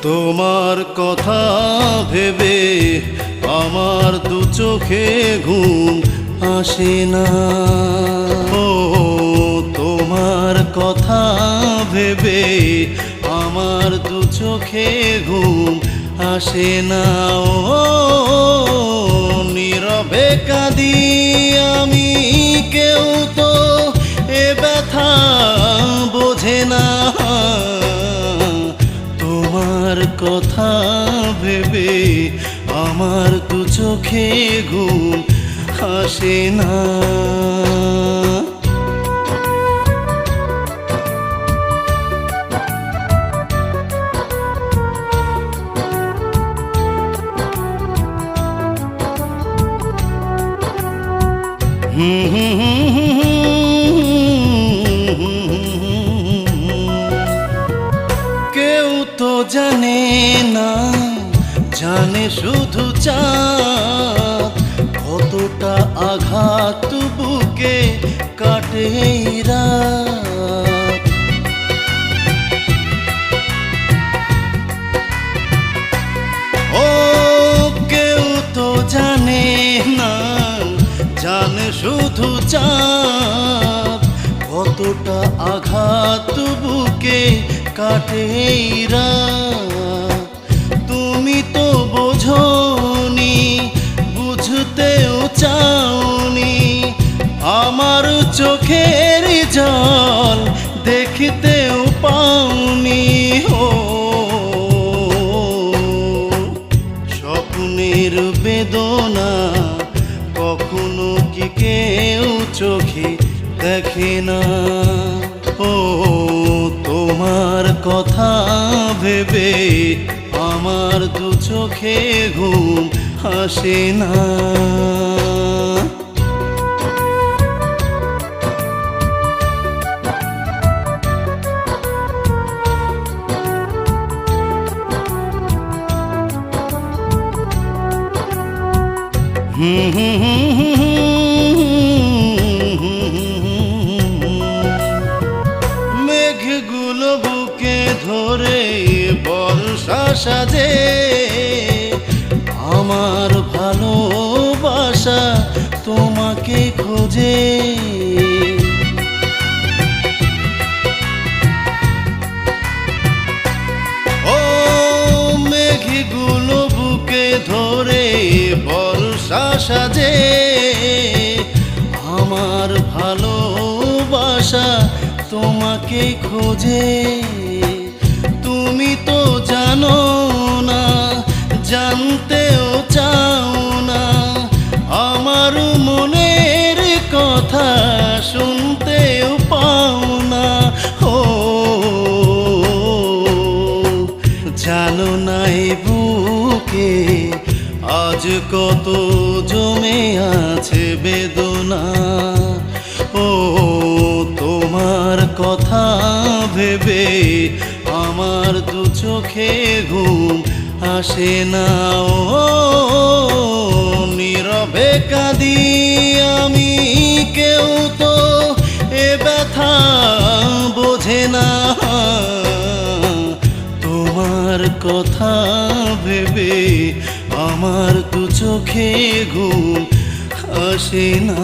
তোমার কথা ভেবে আমার দু চোখে ঘুম আসে না। ও তোমার কথা ভেবে আমার দু চোখে ঘুম আসে না। ও নীরবে কাঁদি আমি, কেউ তো এ ব্যথা বোঝে না। তোমার কথা ভেবে আমার দু চোখে ঘুম আসে না। কেউ তো জানে না, জানে শুধু চাঁদ, কতটা আঘাত বুকে কাটে রাত। ও কেউ তো জানে না, জানে শুধু চাঁদ, কতটা আঘাত বুকে কাটে রাত। তুমি তো বোঝোনি, বুঝতেও চাওনি, আমার চোখের জল দেখতেও পাওনি। ও স্বপ্নের বেদনা কখনো কি কেউ চোখে দেখে না। ও তোমার কথা ভেবে আমার দু চোখে ঘুম আসে না। মেঘগুলো বুকে ধরে বর্ষা সাজে, আমার ভালোবাসা তোমাকে খোঁজে। ও মেঘগুলো বুকে ধরে বর্ষা সাজে, আমার ভালোবাসা তোমাকে খোঁজে। তুমি তো জানো না, জানতেও চাও না, আমার মনের কথা শুনতেও পাও না। ও জানো না এই বুকে আজ কত জমে আছে বেদনা। ও তোমার কথা ভেবে আমার দু চোখে ঘুম আসে না। ও নীরবে কাঁদি আমি, কেউ তো এ ব্যথা বোঝে না। তোমার কথা ভেবে আমার দু চোখে ঘুম আসে না।